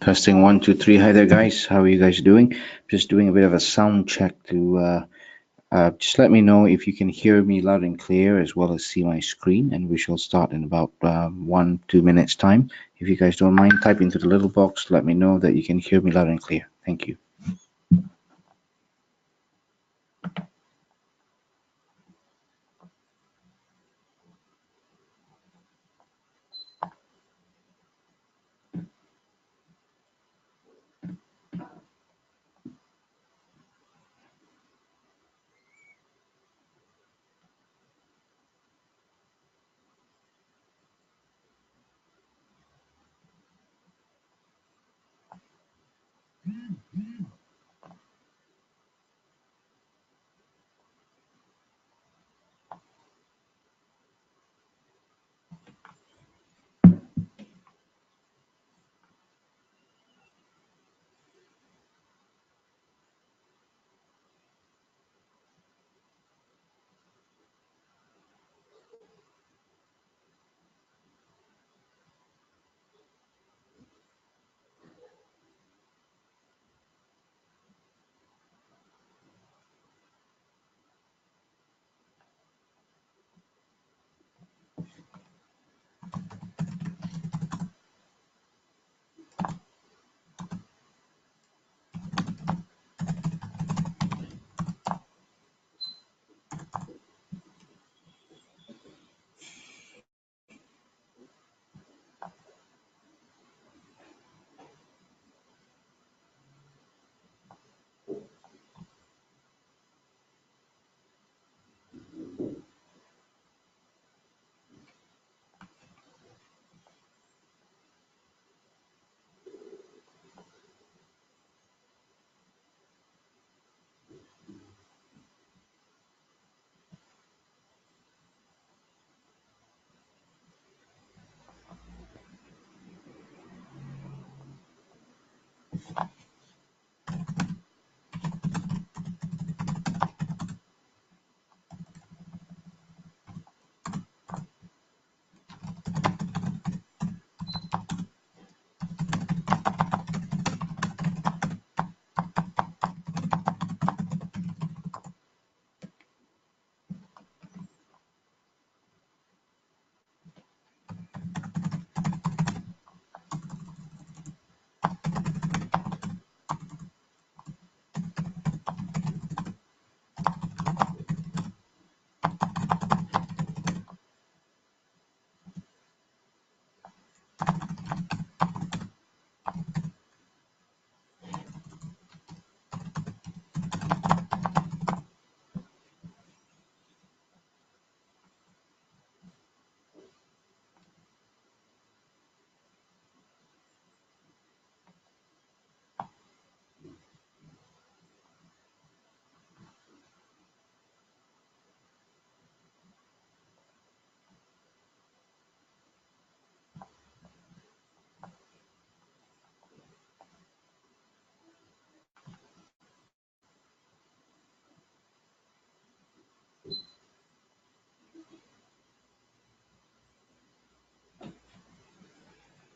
Testing 1, 2, 3. Hi there, guys. How are you guys doing? Just doing a bit of a sound check to just let me know if you can hear me loud and clear as well as see my screen, and we shall start in about 1-2 minutes time. If you guys don't mind, type into the little box, let me know that you can hear me loud and clear. Thank you.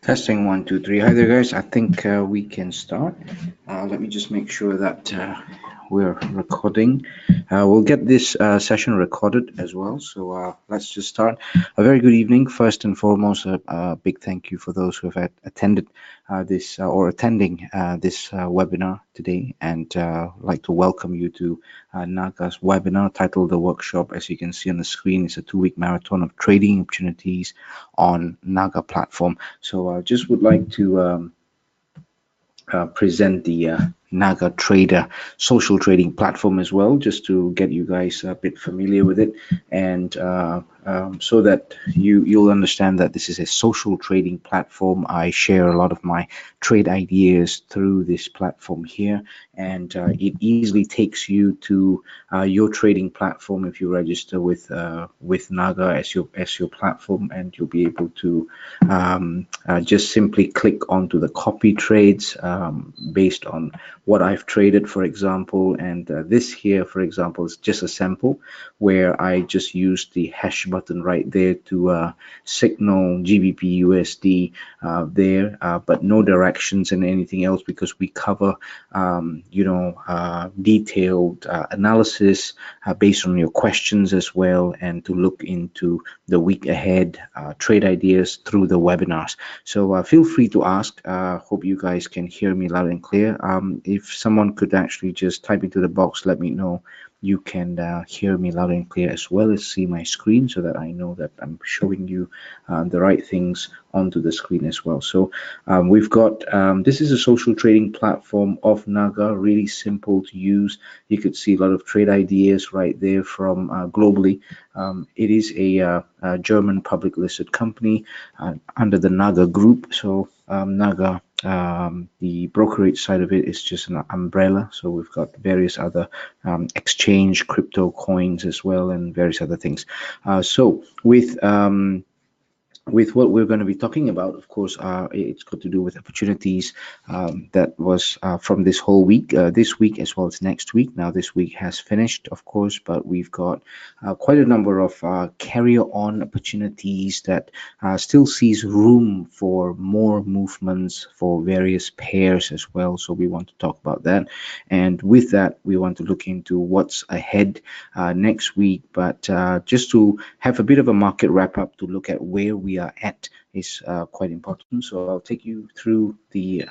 Testing 1, 2, 3. Hi there, guys. I think we can start. Let me just make sure that we're recording. We'll get this session recorded as well. So let's just start. A very good evening. First and foremost, a big thank you for those who have attended this or attending this webinar today, and I'd like to welcome you to NAGA's webinar titled The Workshop. As you can see on the screen, it's a 2-week marathon of trading opportunities on NAGA platform. So I just would like to present the NAGA Trader social trading platform as well, just to get you guys a bit familiar with it, and so that you'll understand that this is a social trading platform. I share a lot of my trade ideas through this platform here, and it easily takes you to your trading platform if you register with NAGA as your platform, and you'll be able to just simply click onto the copy trades based on what I've traded, for example. And this here, for example, is just a sample where I just used the hash button right there to signal GBP USD there, but no directions and anything else, because we cover detailed analysis based on your questions as well, and to look into the week ahead trade ideas through the webinars. So feel free to ask. Hope you guys can hear me loud and clear. If someone could actually just type into the box, let me know you can hear me loud and clear, as well as see my screen, so that I know that I'm showing you the right things onto the screen as well. So we've got this is a social trading platform of NAGA, really simple to use. You could see a lot of trade ideas right there from globally. It is a German public listed company under the NAGA group. So NAGA, the brokerage side of it is just an umbrella. So we've got various other exchange crypto coins as well, and various other things. So with what we're going to be talking about, of course, it's got to do with opportunities that was from this whole week, this week as well as next week. Now, this week has finished, of course, but we've got quite a number of carry-on opportunities that still sees room for more movements for various pairs as well. So we want to talk about that. And with that, we want to look into what's ahead next week. But just to have a bit of a market wrap-up to look at where we are at is quite important. So I'll take you through the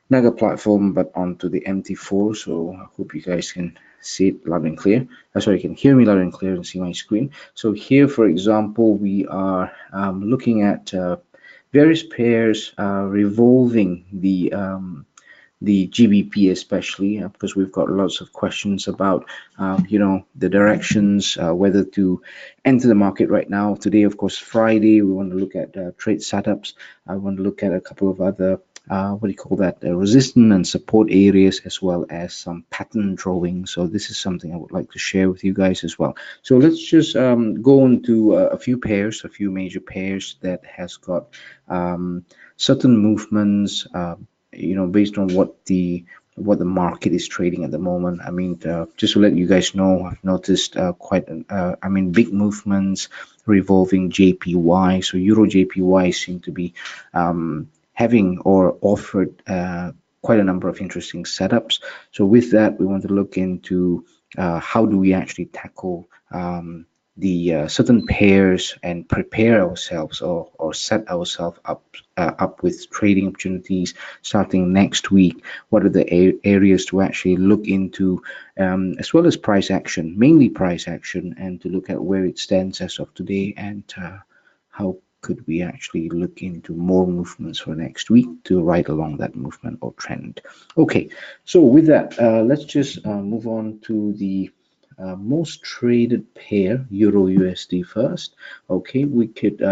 NAGA platform, but onto the MT4. So I hope you guys can see it loud and clear. Sorry, you can hear me loud and clear and see my screen. So here, for example, we are looking at various pairs revolving the GBP, especially because we've got lots of questions about the directions, whether to enter the market right now. Today, of course, Friday, we want to look at trade setups. I want to look at a couple of other resistance and support areas, as well as some pattern drawing. So this is something I would like to share with you guys as well. So let's just go into a few pairs, a few major pairs that has got certain movements based on what the market is trading at the moment. I mean, just to let you guys know, I've noticed big movements revolving JPY. So Euro JPY seem to be having or offered quite a number of interesting setups. So with that, we want to look into how do we actually tackle the certain pairs and prepare ourselves or set ourselves up with trading opportunities starting next week. What are the areas to actually look into, as well as price action, mainly price action, and to look at where it stands as of today, and how could we actually look into more movements for next week to ride along that movement or trend. Okay, so with that, let's just move on to the most traded pair, Euro USD first. Okay, we could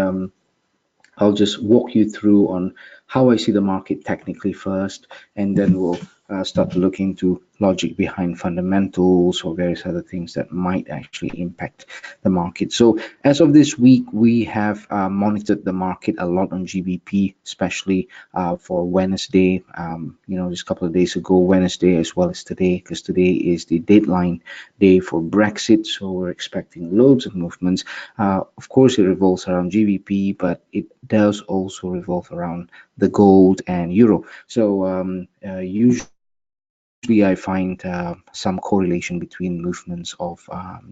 I'll just walk you through on how I see the market technically first, and then we'll start to look into logic behind fundamentals or various other things that might actually impact the market. So as of this week, we have monitored the market a lot on GBP, especially for Wednesday, just a couple of days ago, Wednesday, as well as today, because today is the deadline day for Brexit. So we're expecting loads of movements. Of course, it revolves around GBP, but it does also revolve around the gold and euro. So usually I find some correlation between movements of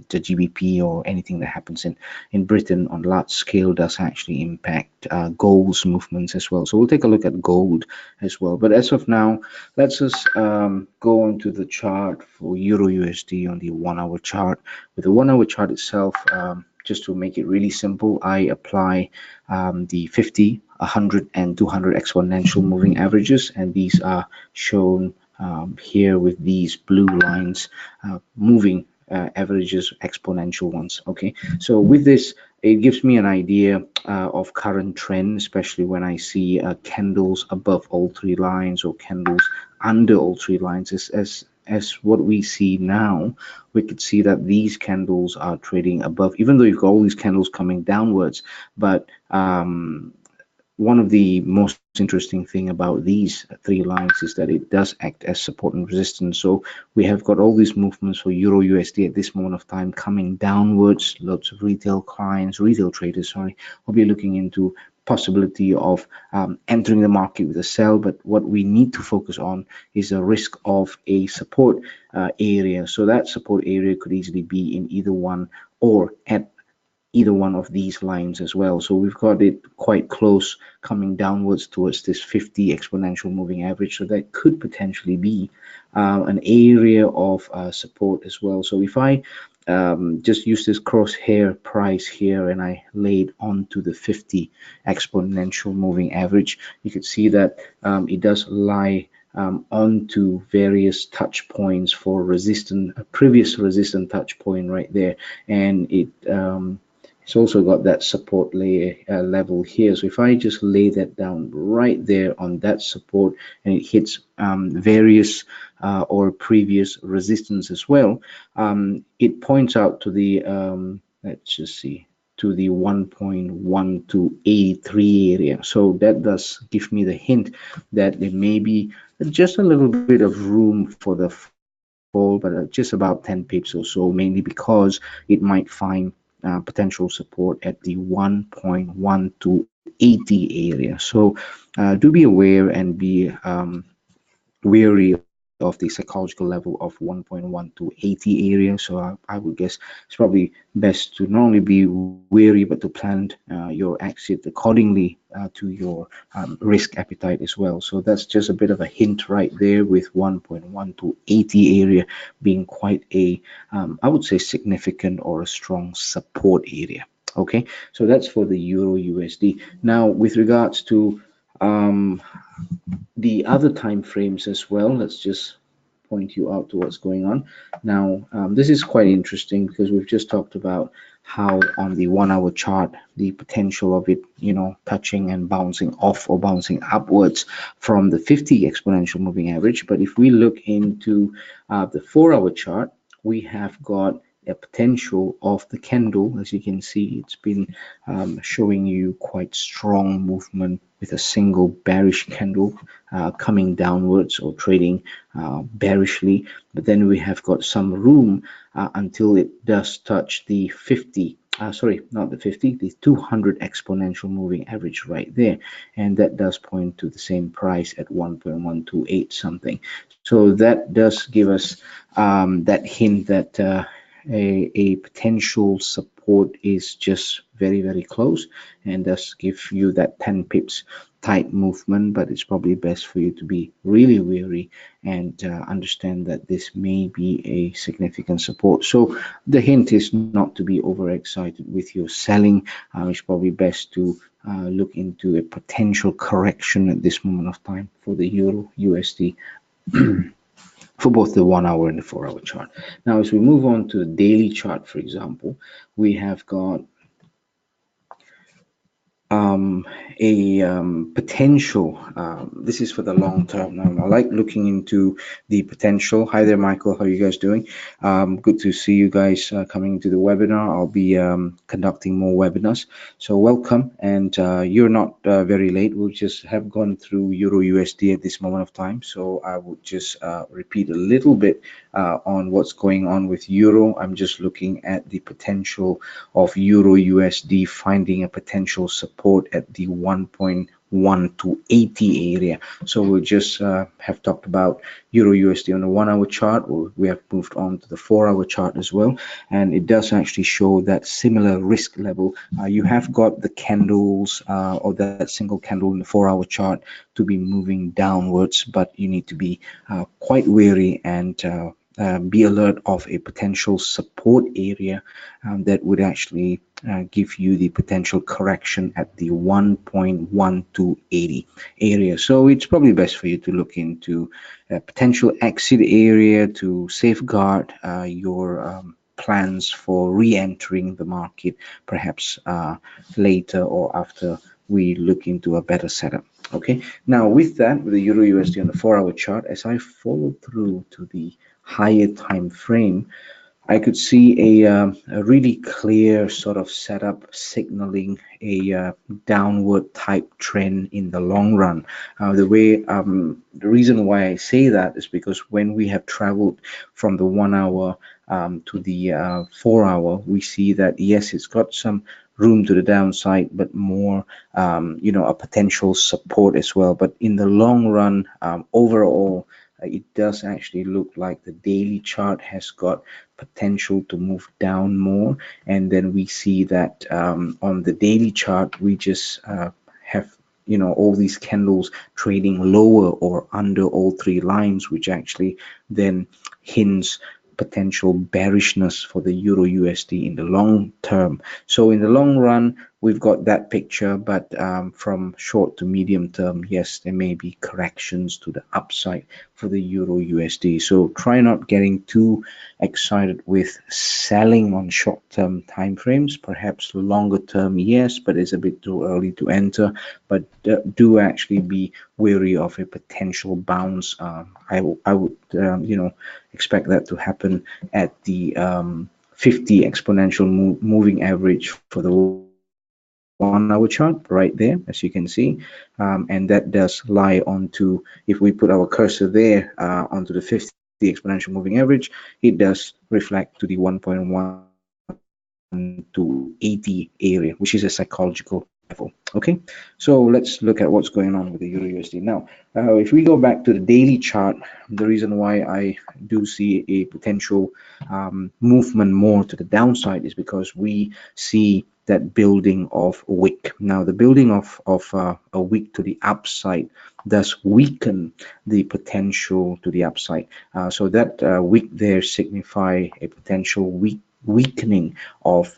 the GBP or anything that happens in Britain on large scale does actually impact gold's movements as well. So we'll take a look at gold as well. But as of now, let's just go on to the chart for Euro USD on the 1 hour chart. With the 1 hour chart itself, just to make it really simple, I apply the 50, 100, and 200 exponential moving averages, and these are shown here with these blue lines, moving averages, exponential ones. Okay, so with this, it gives me an idea of current trend, especially when I see candles above all three lines or candles under all three lines. As what we see now, we could see that these candles are trading above, even though you've got all these candles coming downwards, but one of the most interesting thing about these three lines is that it does act as support and resistance. So we have got all these movements for Euro USD at this moment of time coming downwards. Lots of retail clients, retail traders, sorry, will be looking into possibility of entering the market with a sell. But what we need to focus on is a risk of a support area. So that support area could easily be in either one or at either one of these lines as well. So we've got it quite close coming downwards towards this 50 exponential moving average. So that could potentially be an area of support as well. So if I just use this crosshair price here and I laid onto the 50 exponential moving average, you could see that it does lie onto various touch points for resistant, a previous resistant touch point right there, and it's also got that support layer level here. So if I just lay that down right there on that support and it hits various or previous resistance as well, it points out to the let's just see, to the 1.1283 area. So that does give me the hint that there may be just a little bit of room for the fall, but just about 10 pips or so, mainly because it might find potential support at the 1.1280 area. So do be aware and be wary of the psychological level of 1.1280 area. So I would guess it's probably best to not only be wary but to plan your exit accordingly to your risk appetite as well. So that's just a bit of a hint right there, with 1.1280 area being quite a I would say significant or a strong support area. Okay, so that's for the Euro USD. Now with regards to the other time frames as well, let's just point you out to what's going on now. This is quite interesting because we've just talked about how on the 1 hour chart the potential of it, you know, touching and bouncing off or bouncing upwards from the 50 exponential moving average. But if we look into the 4 hour chart, we have got a potential of the candle. As you can see, it's been showing you quite strong movement with a single bearish candle coming downwards or trading bearishly. But then we have got some room until it does touch the 50, sorry, not the 50, the 200 exponential moving average right there, and that does point to the same price at 1.128 something. So that does give us that hint that a potential support is just very close, and does give you that 10 pips tight movement. But it's probably best for you to be really wary and understand that this may be a significant support. So the hint is not to be overexcited with your selling. It's probably best to look into a potential correction at this moment of time for the Euro USD for both the 1 hour and the 4 hour chart. Now, as we move on to the daily chart, for example, we have got a potential. This is for the long term. Now, I like looking into the potential. Hi there, Michael. How are you guys doing? Good to see you guys coming to the webinar. I'll be conducting more webinars, so welcome. And you're not very late. We'll just have gone through Euro USD at this moment of time, so I would just repeat a little bit on what's going on with Euro. I'm just looking at the potential of Euro USD finding a potential support at the 1.1280 area. So we'll just have talked about Euro USD on the 1 hour chart. We have moved on to the 4 hour chart as well, and it does actually show that similar risk level. You have got the candles or that single candle in the 4 hour chart to be moving downwards, but you need to be quite wary and be alert of a potential support area that would actually give you the potential correction at the 1.1280 area. So it's probably best for you to look into a potential exit area to safeguard your plans for re-entering the market, perhaps later or after we look into a better setup. Okay, now with that, with the Euro USD on the 4 hour chart, as I follow through to the higher time frame, I could see a really clear sort of setup signaling a downward type trend in the long run. The reason why I say that is because when we have traveled from the 1 hour to the 4 hour, we see that yes, it's got some room to the downside, but more, a potential support as well. But in the long run, overall, it does actually look like the daily chart has got potential to move down more. And then we see that on the daily chart, we just have all these candles trading lower or under all three lines, which actually then hints potential bearishness for the euro USD in the long term. So in the long run, we've got that picture, but from short to medium term, yes, there may be corrections to the upside for the euro USD. So try not getting too excited with selling on short-term time frames. Perhaps longer term, yes, but it's a bit too early to enter. But do actually be wary of a potential bounce. I would expect that to happen at the 50 exponential moving average for the 1 hour chart right there, as you can see. And that does lie onto, if we put our cursor there onto the 50 exponential moving average, it does reflect to the 1.1 to 80 area, which is a psychological level. Okay, so let's look at what's going on with the euro USD now. If we go back to the daily chart, the reason why I do see a potential movement more to the downside is because we see that building of a wick. Now, the building of a wick to the upside does weaken the potential to the upside. So that wick there signify a potential weakening of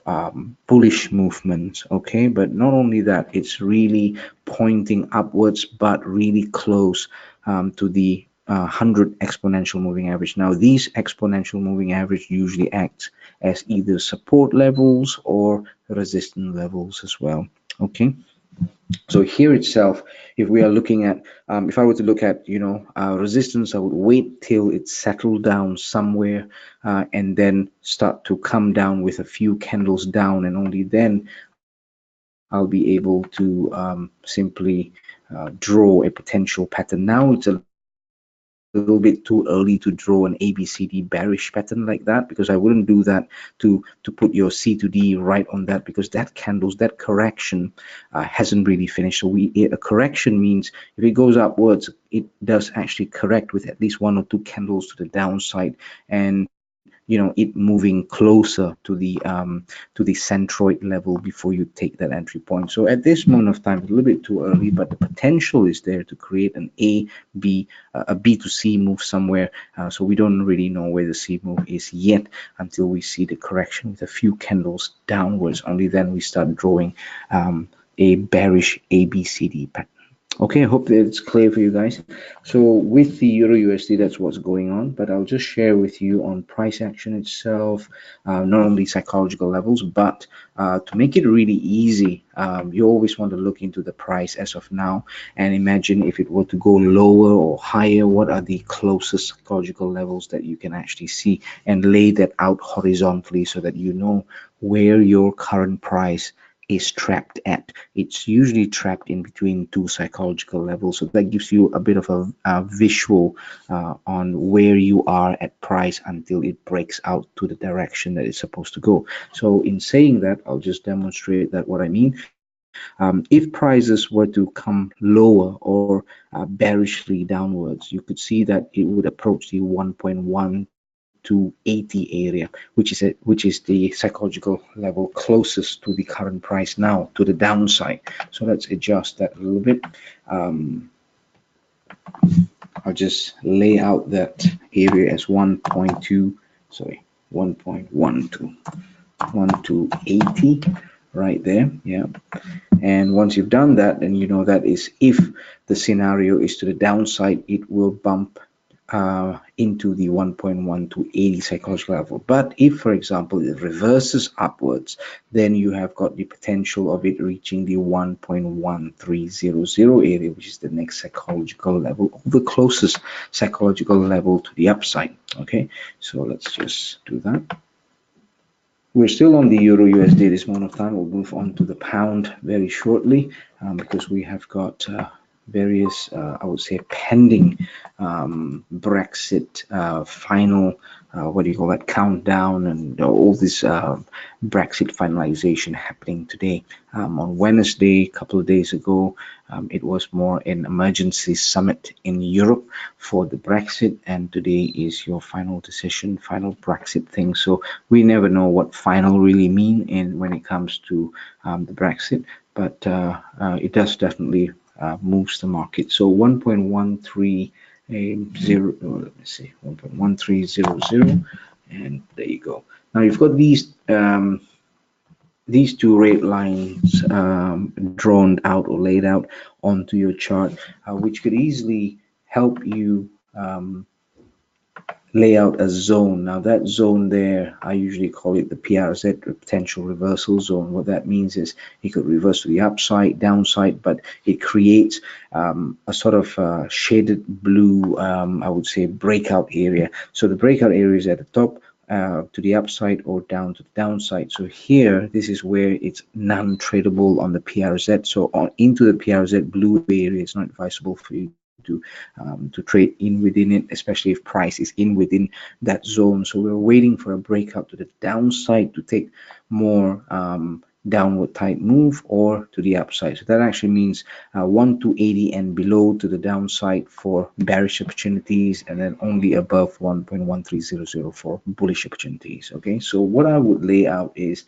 bullish movements. Okay, but not only that, it's really pointing upwards, but really close to the 100 exponential moving average. Now, these exponential moving average usually act as either support levels or resistance levels as well. Okay, so here itself, if we are looking at, if I were to look at, resistance, I would wait till it settled down somewhere and then start to come down with a few candles down, and only then I'll be able to simply draw a potential pattern. Now it's a little bit too early to draw an ABCD bearish pattern like that, because I wouldn't do that to put your C to D right on that, because that candles, that correction hasn't really finished. So a correction means if it goes upwards, it does actually correct with at least one or two candles to the downside, and it moving closer to the centroid level before you take that entry point. So at this moment of time, it's a little bit too early, but the potential is there to create an a B to C move somewhere. So we don't really know where the C move is yet until we see the correction with a few candles downwards. Only then we start drawing a bearish ABCD pattern. Okay, I hope that it's clear for you guys. So with the Euro USD, that's what's going on, but I'll just share with you on price action itself, not only psychological levels, but to make it really easy, you always want to look into the price as of now and imagine if it were to go lower or higher, what are the closest psychological levels that you can actually see, and lay that out horizontally so that you know where your current price is trapped at. It's usually trapped in between two psychological levels, so that gives you a bit of a visual on where you are at price until it breaks out to the direction that it's supposed to go. So in saying that, I'll just demonstrate that what I mean. If prices were to come lower or bearishly downwards, you could see that it would approach the 1.1 to 80 area, which is the psychological level closest to the current price now, to the downside. So let's adjust that a little bit. I'll just lay out that area as 1.2, sorry, 1.1 to 80 right there. Yeah, and once you've done that, then you know that is if the scenario is to the downside, it will bump into the 1.1 to 80 psychological level. But if, for example, it reverses upwards, then you have got the potential of it reaching the 1.1300 area, which is the next psychological level, or the closest psychological level to the upside. Okay, so let's just do that. We're still on the Euro USD this moment of time. We'll move on to the pound very shortly because we have got various, I would say, pending Brexit final, what do you call that, countdown, and all this Brexit finalization happening today. On Wednesday, a couple of days ago, it was more an emergency summit in Europe for the Brexit, and today is your final decision, final Brexit thing. So we never know what final really mean in when it comes to the Brexit, but it does definitely moves the market. So 1.13 zero, let me see, 1.1300, and there you go. Now you've got these two red lines drawn out or laid out onto your chart, which could easily help you lay out a zone. Now that zone there, I usually call it the PRZ, the potential reversal zone. What that means is it could reverse to the upside, downside, but it creates a sort of shaded blue, I would say, breakout area. So the breakout area is at the top, to the upside or down to the downside. So here, this is where it's non-tradable on the PRZ. So on into the PRZ blue area, it's not advisable for you to trade in within it, especially if price is in within that zone. So we're waiting for a breakout to the downside to take more downward type move, or to the upside. So that actually means 1 to 80 and below to the downside for bearish opportunities, and then only above 1.1300 for bullish opportunities. Okay, so what I would lay out is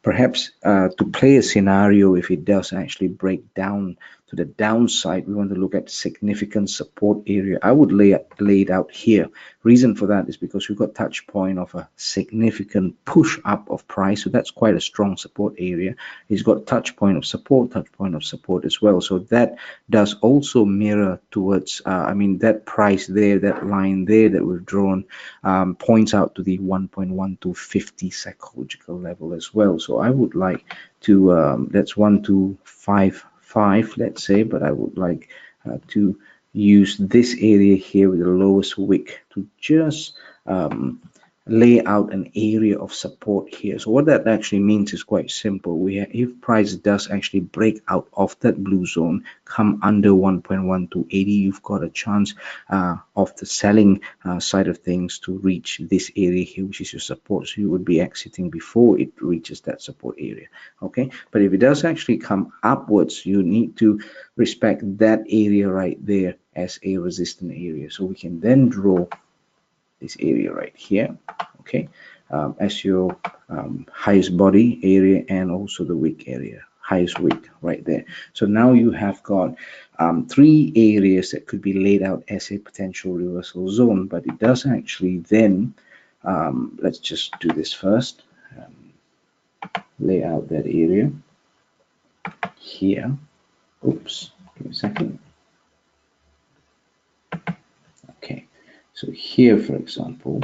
perhaps to play a scenario if it does actually break down to the downside, we want to look at significant support area. I would lay it out here. Reason for that is because we've got touch point of a significant push up of price, so that's quite a strong support area. It's got touch point of support as well. So that does also mirror towards, I mean, that price there, that line there that we've drawn points out to the 1.1250 psychological level as well. So I would like to, that's 1255, let's say, but I would like to use this area here with the lowest wick to just lay out an area of support here. So what that actually means is quite simple. If price does actually break out of that blue zone, come under 1.1280, you've got a chance of the selling side of things to reach this area here, which is your support. So you would be exiting before it reaches that support area. Okay, but if it does actually come upwards, you need to respect that area right there as a resistant area. So we can then draw this area right here, okay, as your highest body area and also the wick area, highest wick right there. So now you have got three areas that could be laid out as a potential reversal zone, but it does actually then, let's just do this first, lay out that area here. Oops, give me a second. Okay, so here, for example,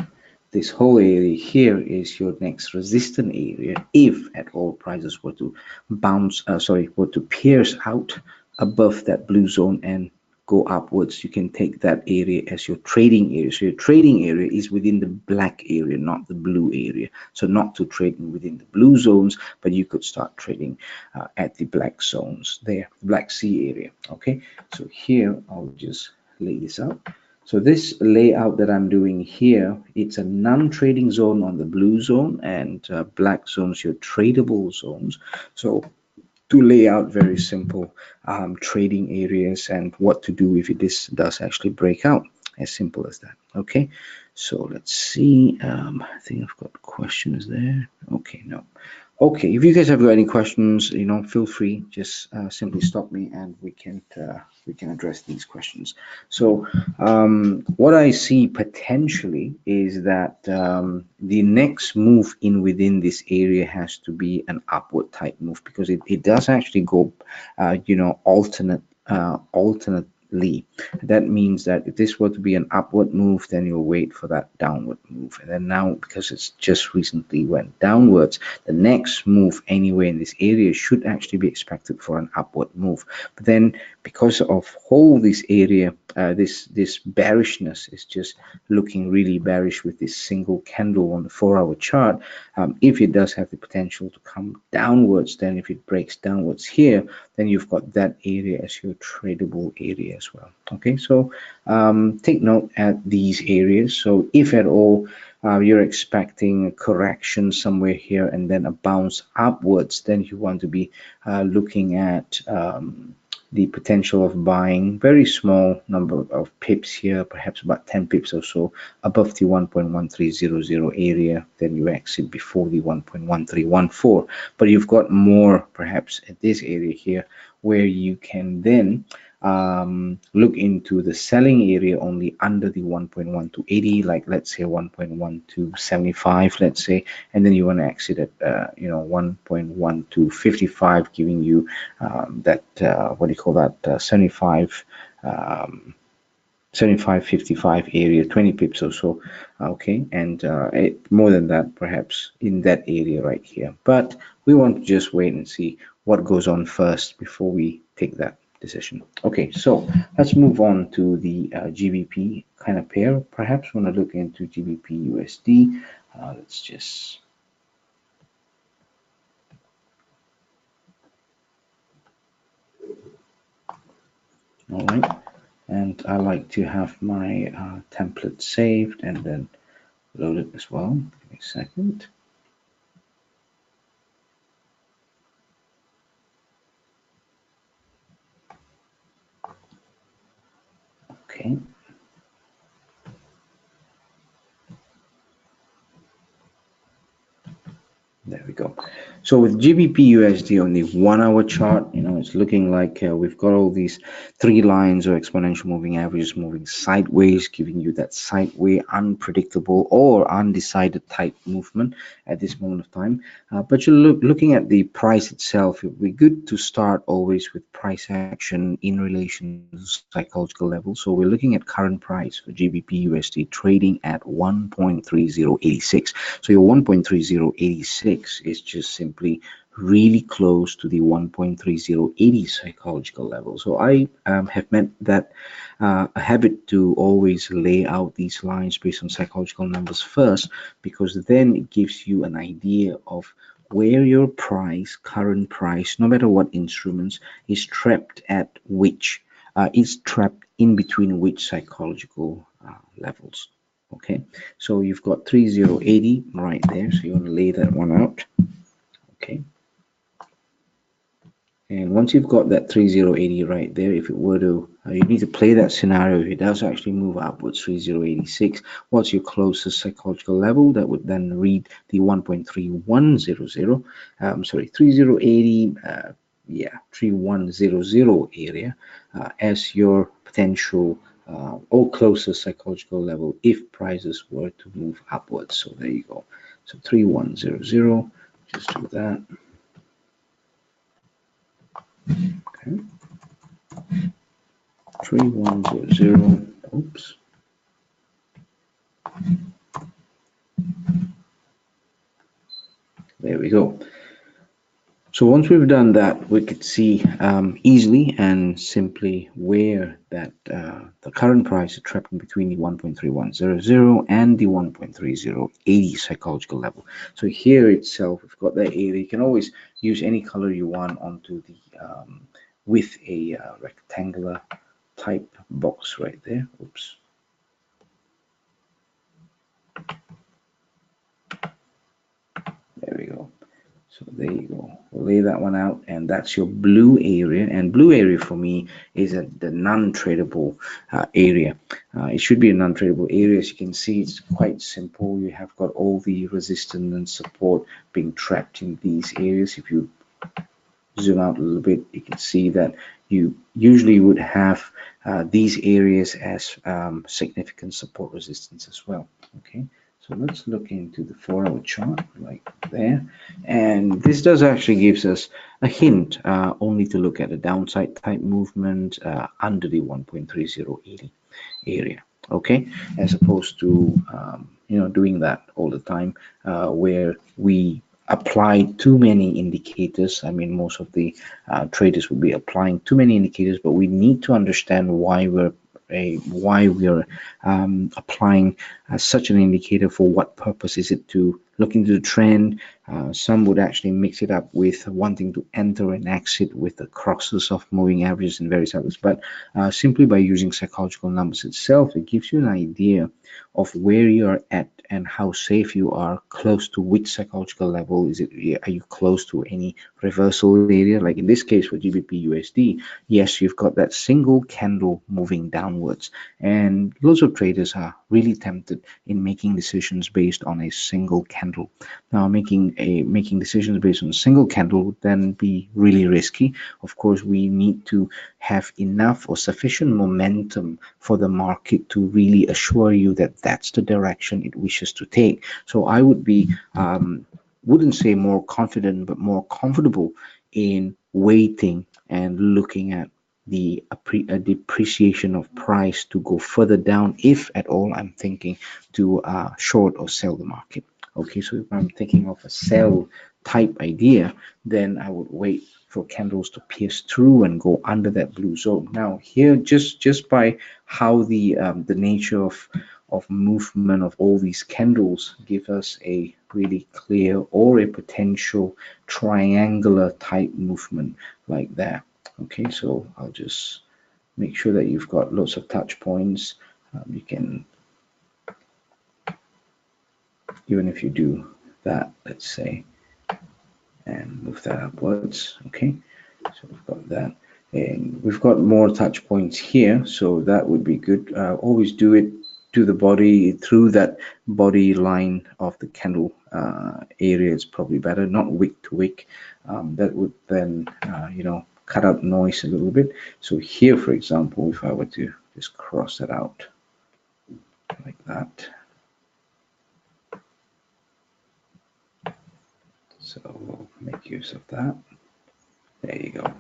this whole area here is your next resistant area. If at all prices were to bounce, were to pierce out above that blue zone and go upwards, you can take that area as your trading area. So your trading area is within the black area, not the blue area. So not to trade within the blue zones, but you could start trading at the black zones there, black sea area. Okay, so here I'll just lay this out. So this layout that I'm doing here, it's a non-trading zone on the blue zone, and black zones, your tradable zones. So to lay out very simple trading areas and what to do if this does actually break out, as simple as that. Okay, so let's see. I think I've got questions there. Okay, no. Okay, if you guys have got any questions, feel free, just simply stop me and we can address these questions. So what I see potentially is that the next move in within this area has to be an upward type move, because it does actually go alternate recently. That means that if this were to be an upward move, then you'll wait for that downward move. And then now, because it's just recently went downwards, the next move anywhere in this area should actually be expected for an upward move. But then because of all this area, this bearishness is just looking really bearish with this single candle on the 4-hour chart. If it does have the potential to come downwards, then if it breaks downwards here, then you've got that area as your tradable area as well. Okay, so take note at these areas. So if at all you're expecting a correction somewhere here and then a bounce upwards, then you want to be looking at the potential of buying very small number of pips here, perhaps about 10 pips or so above the 1.1300 area. Then you exit before the 1.1314. But you've got more perhaps at this area here where you can then look into the selling area only under the 1.1280, like let's say 1.1275, let's say, and then you want to exit at 1.1255, giving you that what do you call that 75.55 area, 20 pips or so. Okay, and more than that perhaps in that area right here. But we want to just wait and see what goes on first before we take that decision. Okay, so let's move on to the GBP kind of pair. Perhaps want to look into GBP USD. Let's just all right, and I like to have my template saved and then load it as well. Give me a second. Okay. There we go. So with GBP USD on the 1-hour chart, it's looking like we've got all these 3 lines or exponential moving averages moving sideways, giving you that sideways, unpredictable or undecided type movement at this moment of time. But you're looking at the price itself. It would be good to start always with price action in relation to psychological level. So we're looking at current price for GBP USD trading at 1.3086. So your 1.3086 is just simply really close to the 1.3080 psychological level. So I have made that a habit to always lay out these lines based on psychological numbers first, because then it gives you an idea of where your price, current price, no matter what instruments, is trapped at which, is trapped in between which psychological levels. Okay, so you've got 3080 right there, so you want to lay that one out. Okay, and once you've got that 3080 right there, if it were to you need to play that scenario. If it does actually move upwards 3086, what's your closest psychological level? That would then read the 1.3100 sorry, 3080 yeah, 3100 area as your potential or closest psychological level if prices were to move upwards. So there you go. So 3100, just do that. Okay. 3100. Oops. There we go. So once we've done that, we could see easily and simply where that the current price is trapped in between the 1.3100 and the 1.3080 psychological level. So here itself, we've got that area. You can always use any color you want onto the with a rectangular type box right there. Oops. There we go. So there you go. We'll lay that one out, and that's your blue area. And blue area for me is the non-tradable area. It should be a non-tradable area. As you can see, it's quite simple. You have got all the resistance and support being trapped in these areas. If you zoom out a little bit, you can see that you usually would have these areas as significant support resistance as well. Okay, So let's look into the 4-hour chart right there. And this does actually gives us a hint only to look at a downside type movement under the 1.3080 area. Okay, as opposed to doing that all the time where we apply too many indicators. I mean, most of the traders will be applying too many indicators, but we need to understand why we are applying such an indicator. For what purpose? Is it to look into the trend? Some would actually mix it up with wanting to enter and exit with the crosses of moving averages and various others. But simply by using psychological numbers itself, it gives you an idea of where you are at and how safe you are, close to which psychological level. Are you close to any reversal area? Like in this case for GBP USD, yes, you've got that single candle moving downwards, and lots of traders are really tempted in making decisions based on a single candle. Now, making decisions based on a single candle would then be really risky. Of course, we need to have enough or sufficient momentum for the market to really assure you that that's the direction it wishes to take. So I would be wouldn't say more confident, but more comfortable in waiting and looking at the depreciation of price to go further down, if at all I'm thinking to short or sell the market. Okay, so if I'm thinking of a sell type idea, then I would wait for candles to pierce through and go under that blue zone. Now here, just by how the nature of movement of all these candles give us a really clear or a potential triangular type movement like that. Okay, so I'll just make sure that you've got lots of touch points. You can, even if you do that, let's say, and move that upwards. Okay, so we've got that, and we've got more touch points here, so that would be good. Always do it to the body, through that body line of the candle area is probably better, not wick to wick. That would then cut out noise a little bit. So here, for example, if I were to just cross that out like that, so we'll make use of that. There you go.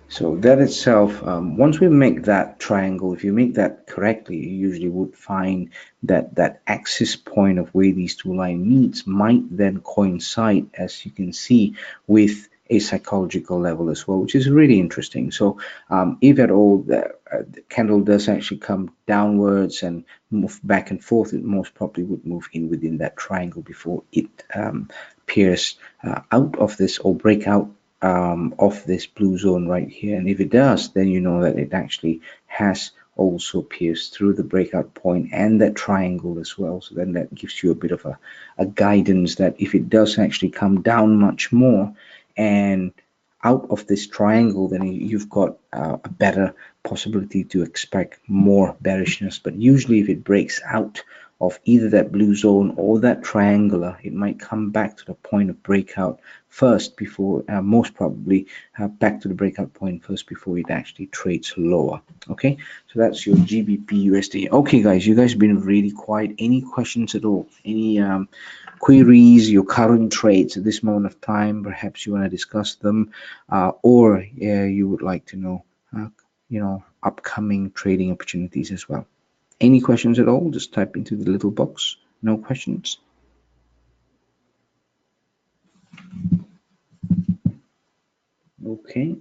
So that itself, once we make that triangle, if you make that correctly, you usually would find that that axis point of where these two lines meets might then coincide, as you can see, with a psychological level as well, which is really interesting. So if at all the candle does actually come downwards and move back and forth, it most probably would move in within that triangle before it appears out of this or break out of this blue zone right here. And if it does, then you know that it actually has also pierced through the breakout point and that triangle as well. So then that gives you a bit of a guidance that if it does actually come down much more and out of this triangle, then you've got a better possibility to expect more bearishness. But usually if it breaks out of either that blue zone or that triangular, it might come back to the point of breakout first before, most probably back to the breakout point first before it actually trades lower. Okay, so that's your GBP USD. Okay guys, you guys have been really quiet. Any questions at all? Any queries, your current trades at this moment of time? Perhaps you want to discuss them, or you would like to know upcoming trading opportunities as well. Any questions at all? Just type into the little box. No questions? Okay.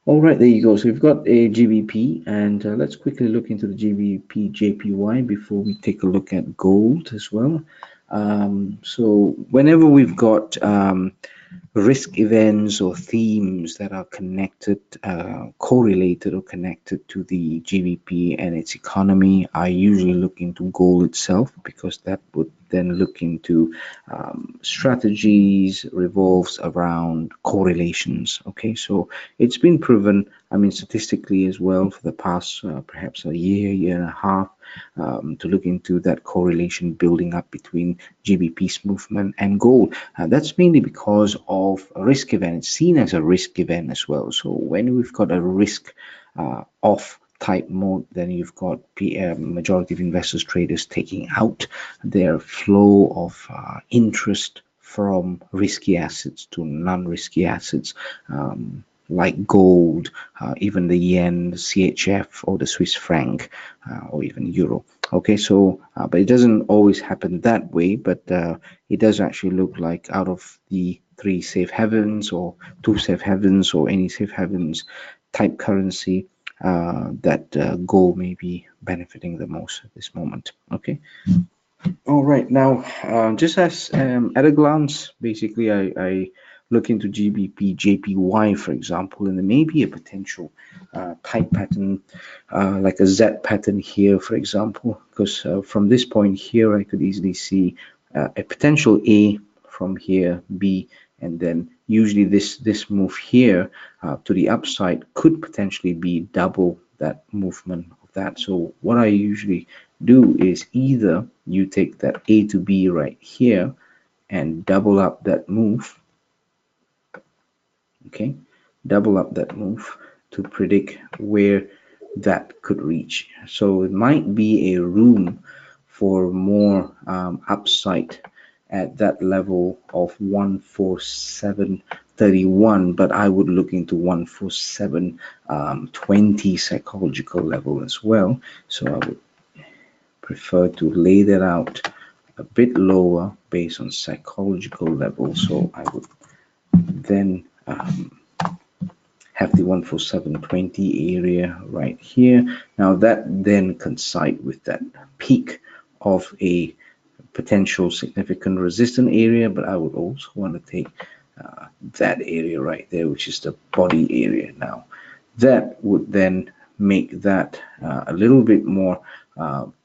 All right, there you go. So we've got a GBP, and let's quickly look into the GBP JPY before we take a look at gold as well. So whenever we've got risk events or themes that are connected, correlated or connected to the GBP and its economy, I usually look into gold itself, because that would then look into strategies revolves around correlations. Okay, so it's been proven, I mean, statistically as well, for the past perhaps a year and a half, to look into that correlation building up between GBP's movement and gold. That's mainly because of a risk event. It's seen as a risk event as well. So when we've got a risk off type mode, then you've got majority of investors, traders taking out their flow of interest from risky assets to non-risky assets, like gold, even the yen, the CHF, or the Swiss franc, or even euro. Okay, so but it doesn't always happen that way, but it does actually look like out of the 3 safe havens or 2 safe havens or any safe havens type currency, that gold may be benefiting the most at this moment. Okay. All right, now just as at a glance, basically I look into GBP, JPY, for example, and there may be a potential type pattern, like a Z pattern here, for example, because from this point here, I could easily see a potential A from here, B, and then usually this move here to the upside could potentially be double that movement of that. So what I usually do is either you take that A to B right here and double up that move, okay, double up that move to predict where that could reach. So it might be a room for more upside at that level of 147.31, but I would look into 147.20 psychological level as well. So I would prefer to lay that out a bit lower based on psychological level. So I would then have the 147.20 area right here. Now that then coincide with that peak of a potential significant resistance area, but I would also want to take that area right there, which is the body area. Now that would then make that a little bit more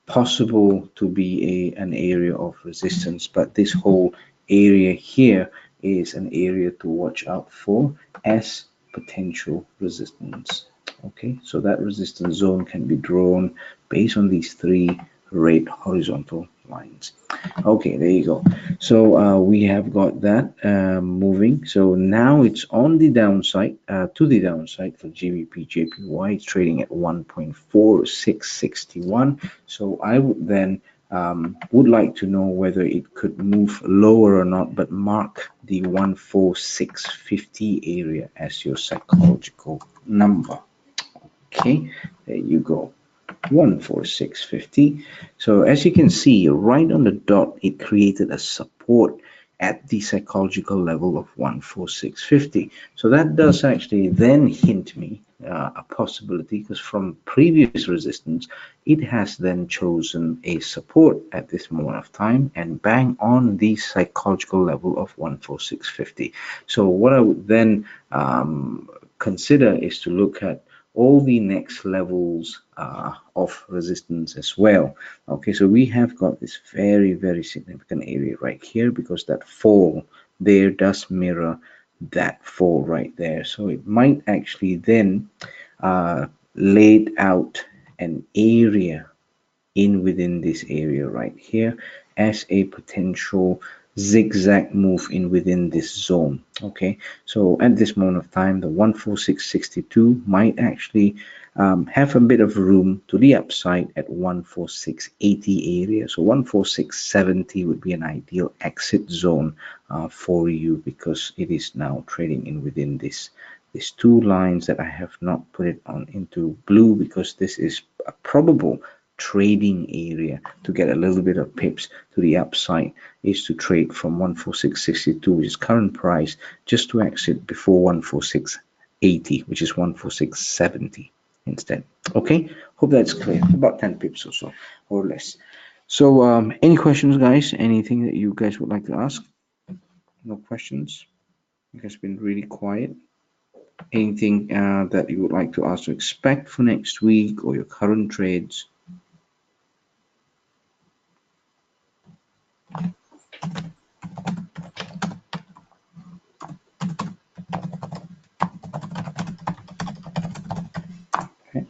possible to be an area of resistance, but this whole area here is an area to watch out for as potential resistance. Okay, so that resistance zone can be drawn based on these 3 red horizontal lines. Okay, there you go. So we have got that moving. So now it's on the downside, to the downside for GBP JPY. It's trading at 1.4661. So I would then would like to know whether it could move lower or not, but mark the 14650 area as your psychological number. Okay, there you go. 14650. So as you can see right on the dot, it created a support at the psychological level of 14650. So that does actually then hint me a possibility, because from previous resistance it has then chosen a support at this moment of time and bang on the psychological level of 14650. So what I would then consider is to look at all the next levels of resistance as well. Okay, so we have got this very significant area right here, because that fall there does mirror that fall right there. So it might actually then laid out an area in within this area right here as a potential zigzag move in within this zone. Okay, so at this moment of time, the 14662 might actually have a bit of room to the upside at 14680 area. So 14670 would be an ideal exit zone for you, because it is now trading in within these 2 lines that I have not put it on into blue, because this is a probable trading area to get a little bit of pips to the upside, is to trade from 14662, which is current price, just to exit before 14680, which is 14670 instead. Okay, hope that's clear. About 10 pips or so, or less. So any questions, guys? Anything that you guys would like to ask? No questions? You guys been really quiet. Anything that you would like to ask to expect for next week, or your current trades? Okay.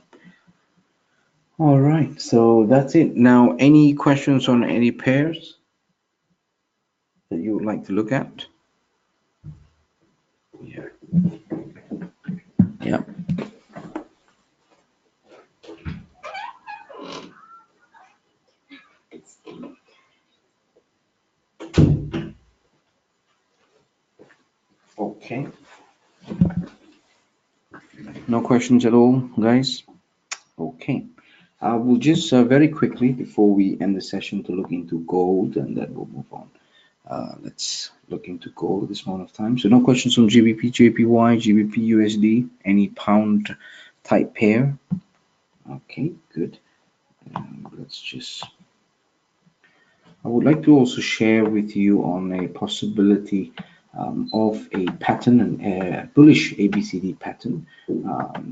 All right, so that's it. Now, any questions on any pairs that you would like to look at? Yeah. Yeah. Okay, no questions at all, guys? Okay. We'll just very quickly, before we end the session, to look into gold, and then we'll move on. Let's look into gold at this moment of time. So no questions on GBP, JPY, GBP, USD, any pound type pair. Okay, good. Let's just, I would like to also share with you on a possibility of a pattern, a bullish ABCD pattern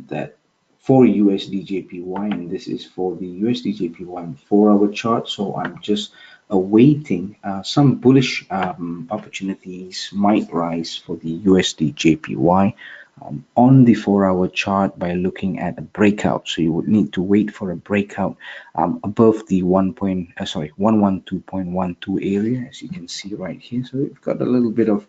that for USD JPY, and this is for the USD JPY 4-hour chart. So I'm just awaiting some bullish opportunities might rise for the USD JPY on the 4-hour chart by looking at a breakout. So you would need to wait for a breakout above the 112.12 area, as you can see right here. So we've got a little bit of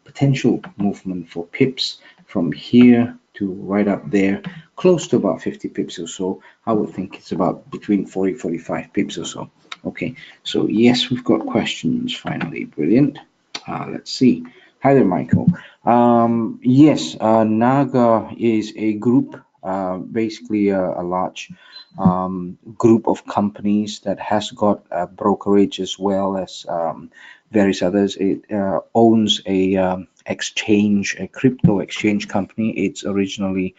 potential movement for pips from here to right up there, close to about 50 pips or so. I would think it's about between 40-45 pips or so. Okay, so yes, we've got questions finally. Brilliant. Let's see. Hi there, Michael. Yes, NAGA is a group, basically a large group of companies that has got a brokerage as well as various others. It owns a exchange, a crypto exchange company. It's originally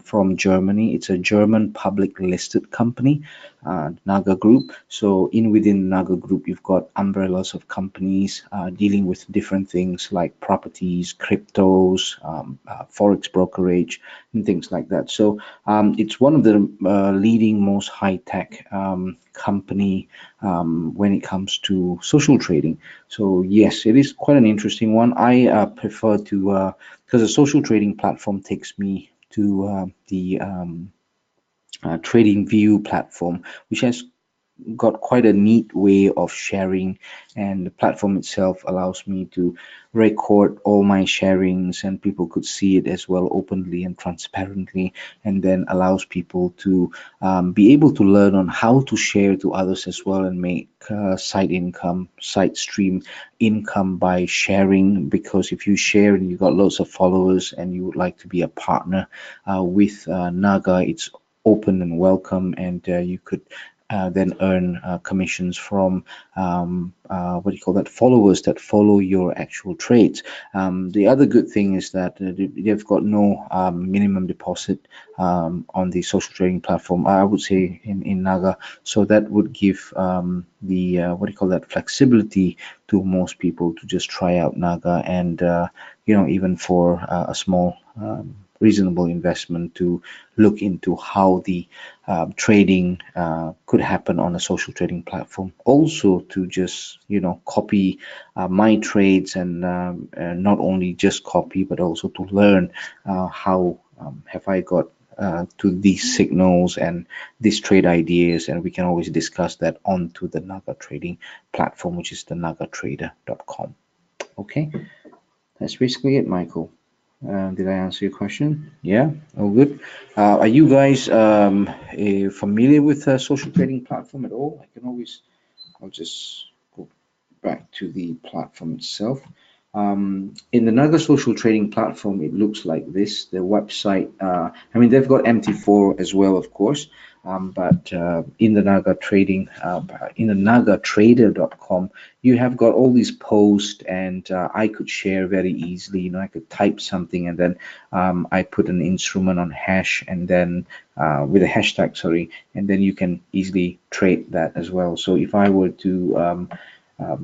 from Germany. It's a German public listed company, NAGA Group. So within NAGA Group, you've got umbrellas of companies dealing with different things like properties, cryptos, forex brokerage, and things like that. So it's one of the leading, most high-tech company when it comes to social trading. So yes, it is quite an interesting one. I prefer to, because a social trading platform takes me to the trading view platform, which has got quite a neat way of sharing, and the platform itself allows me to record all my sharings and people could see it as well openly and transparently, and then allows people to be able to learn on how to share to others as well and make side income, side stream income by sharing. Because if you share and you've got lots of followers and you would like to be a partner with NAGA, it's open and welcome, and you could then earn commissions from what do you call that, followers that follow your actual trades. The other good thing is that they've got no minimum deposit on the social trading platform, I would say, in NAGA. So that would give the what do you call that, flexibility to most people to just try out NAGA, and even for a small reasonable investment, to look into how the trading could happen on a social trading platform. Also to just copy my trades, and not only just copy but also to learn how have I got to these signals and these trade ideas, and we can always discuss that onto the NAGA trading platform, which is the nagatrader.com. Okay, that's basically it, Michael. Did I answer your question? Yeah, all good. Are you guys familiar with a social trading platform at all? I'll just go back to the platform itself. In the NAGA social trading platform, it looks like this. The website, I mean, they've got MT4 as well, of course, but in the NAGA trading, in the nagatrader.com, you have got all these posts, and I could share very easily. I could type something, and then I put an instrument on hash, and then with a hashtag, sorry, and then you can easily trade that as well. So if I were to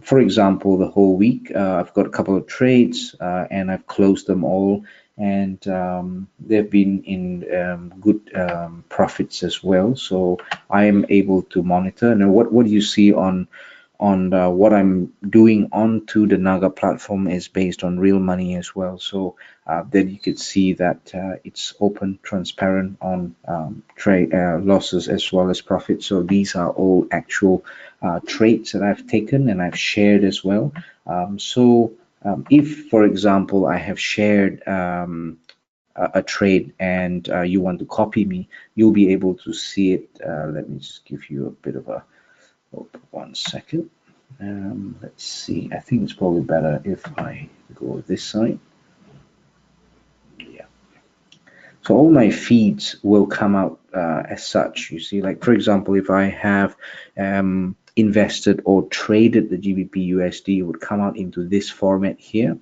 for example, the whole week, I've got a couple of trades and I've closed them all, and they've been in good profits as well. So I am able to monitor. And what you see on what I'm doing onto the NAGA platform is based on real money as well. So then you could see that it's open, transparent on trade losses as well as profits. So these are all actual trades that I've taken and I've shared as well. If, for example, I have shared a trade and you want to copy me, you'll be able to see it. Let me just give you a bit of a, oh, 1 second. Let's see. I think it's probably better if I go this side. So all my feeds will come out as such. You see, like for example, if I have invested or traded the GBP USD, it would come out into this format here.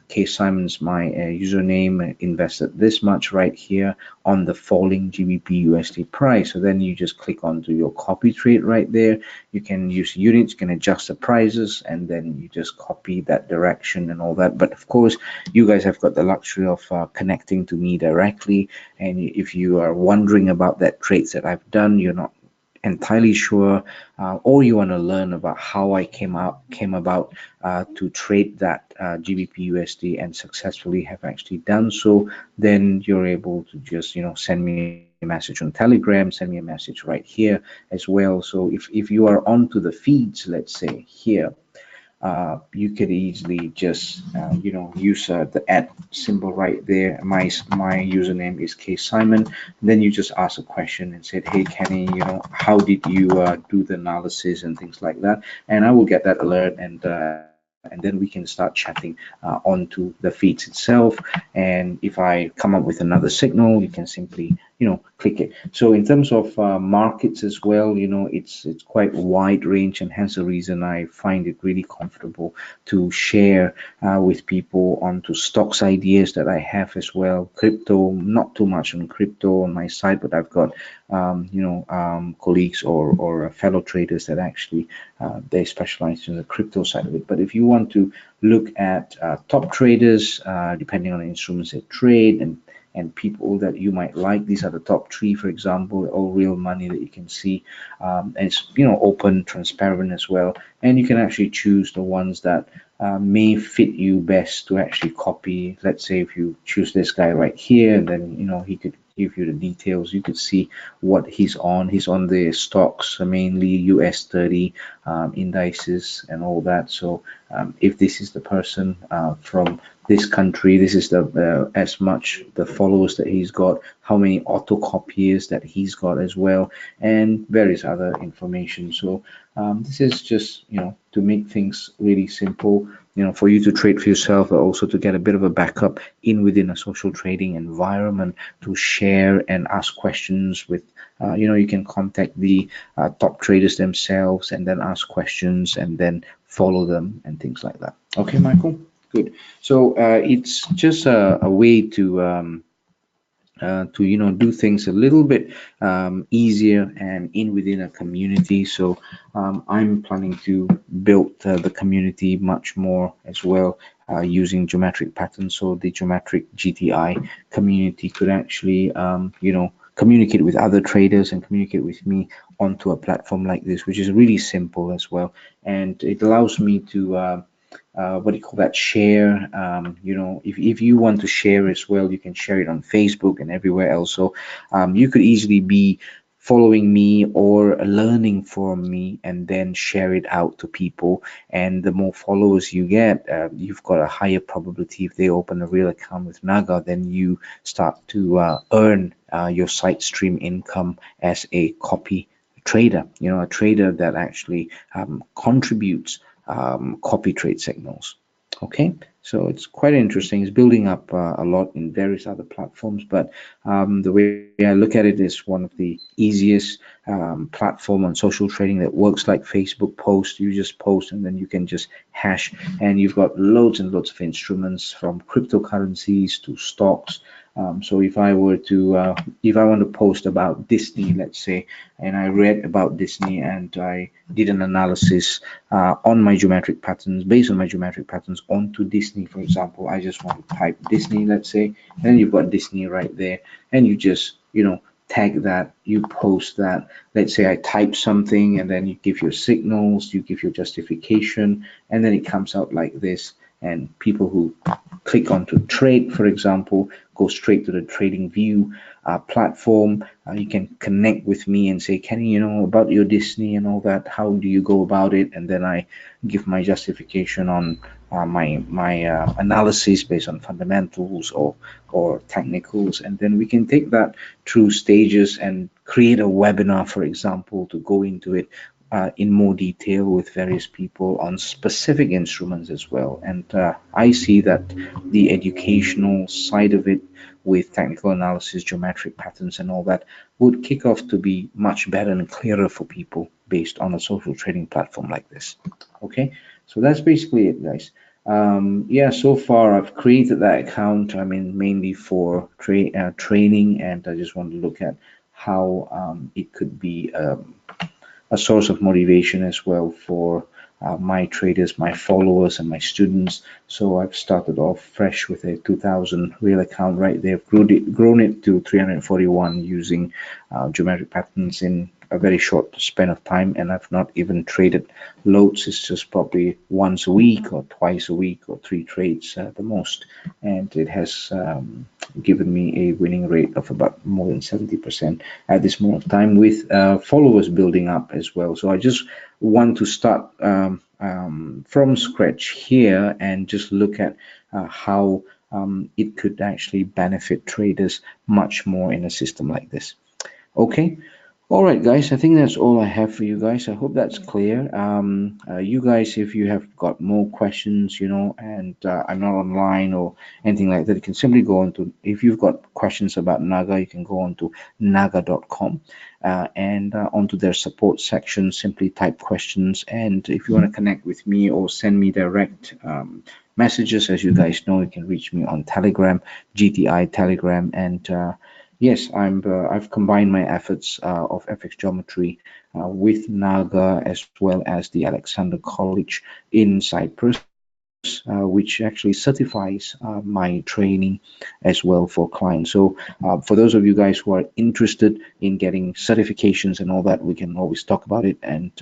K Simon's my username, invested this much right here on the falling GBP USD price. So then you just click onto your copy trade right there. You can use units, you can adjust the prices, and then you just copy that direction and all that. But of course, you guys have got the luxury of connecting to me directly. And if you are wondering about that trades that I've done, you're not entirely sure, or you want to learn about how I came about to trade that GBP USD and successfully have actually done so, then you're able to just send me a message on Telegram, send me a message right here as well. So if you are onto the feeds, let's say here, you could easily just use the @ symbol right there. My username is K Simon. Then you just ask a question and said, hey Kenny, how did you do the analysis and things like that, and I will get that alert, and then we can start chatting onto the feeds itself. And if I come up with another signal, you can simply click it. So in terms of markets as well, it's quite wide range, and hence the reason I find it really comfortable to share with people onto stocks ideas that I have as well. Crypto, not too much on crypto on my side, but I've got colleagues or fellow traders that actually they specialize in the crypto side of it. But if you want to look at top traders, depending on the instruments they trade, and people that you might like, these are the top 3, for example, all real money that you can see. And it's open, transparent as well, and you can actually choose the ones that may fit you best to actually copy. Let's say if you choose this guy right here, and then he could give you the details. You could see what he's on. He's on the stocks, mainly US 30 indices and all that. So if this is the person from this country, this is the as much the followers that he's got, how many auto copiers that he's got as well, and various other information. So this is just to make things really simple, for you to trade for yourself, but also to get a bit of a backup within a social trading environment, to share and ask questions with you can contact the top traders themselves and then ask questions and then follow them and things like that. Okay, Michael, good. So it's just a way to do things a little bit easier and within a community. So I'm planning to build the community much more as well, using geometric patterns. So the geometric GTI community could actually communicate with other traders and communicate with me onto a platform like this, which is really simple as well, and it allows me to what do you call that, share. If you want to share as well, you can share it on Facebook and everywhere else. So you could easily be following me or learning from me and then share it out to people, and the more followers you get, you've got a higher probability, if they open a real account with NAGA, then you start to earn your side stream income as a copy trader, a trader that actually contributes copy trade signals. Okay, so it's quite interesting. It's building up a lot in various other platforms, but the way I look at it is one of the easiest platform on social trading that works like Facebook post. You just post and then you can just hash, and you've got loads and loads of instruments, from cryptocurrencies to stocks. So if I want to post about Disney, let's say, and I read about Disney and I did an analysis on my geometric patterns, based on my geometric patterns onto Disney, for example, I just want to type Disney, let's say, and then you've got Disney right there, and you just tag that, you post that. Let's say I type something, and then you give your signals, you give your justification, and then it comes out like this. And people who click onto trade, for example, go straight to the trading view platform. You can connect with me and say, Kenny, about your Disney and all that, how do you go about it? And then I give my justification on my analysis based on fundamentals or technicals, and then we can take that through stages and create a webinar, for example, to go into it in more detail with various people on specific instruments as well. And I see that the educational side of it with technical analysis, geometric patterns, and all that would kick off to be much better and clearer for people based on a social trading platform like this. Okay, so that's basically it, guys. Yeah, so far I've created that account, I mean, mainly for training, and I just want to look at how it could be a source of motivation as well for my traders, my followers, and my students. So I've started off fresh with a 2000 real account right there, grown it to 341 using geometric patterns in a very short span of time, and I've not even traded loads. It's just probably once a week or twice a week or 3 trades the most, and it has given me a winning rate of about more than 70% at this moment of time, with followers building up as well. So I just want to start from scratch here and just look at how it could actually benefit traders much more in a system like this. Okay. All right, guys, I think that's all I have for you guys. I hope that's clear. You guys, if you have got more questions, and I'm not online or anything like that, you can simply go on to, if you've got questions about NAGA, you can go on to naga.com and onto their support section, simply type questions. And if you want to connect with me or send me direct messages, as you guys know, you can reach me on Telegram, GTI Telegram, and yes, I've combined my efforts of Fxgeometry with NAGA as well as the Alexander College in Cyprus, which actually certifies my training as well for clients. So for those of you guys who are interested in getting certifications and all that, we can always talk about it, and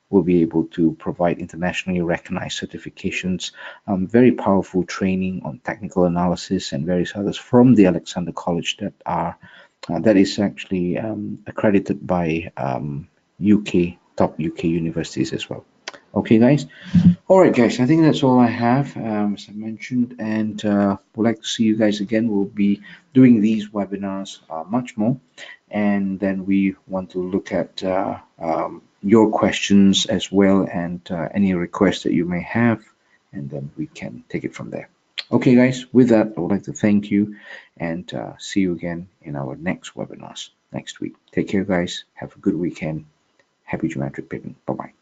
we'll be able to provide internationally recognized certifications, very powerful training on technical analysis and various others from the Alexander College that is actually accredited by top UK universities as well. Okay, guys. All right, guys. I think that's all I have, as I mentioned, and would like to see you guys again. We'll be doing these webinars much more, and then we want to look at your questions as well, and any requests that you may have, and then we can take it from there. Okay, guys. With that, I would like to thank you, and see you again in our next webinars next week. Take care, guys. Have a good weekend. Happy geometric trading. Bye bye.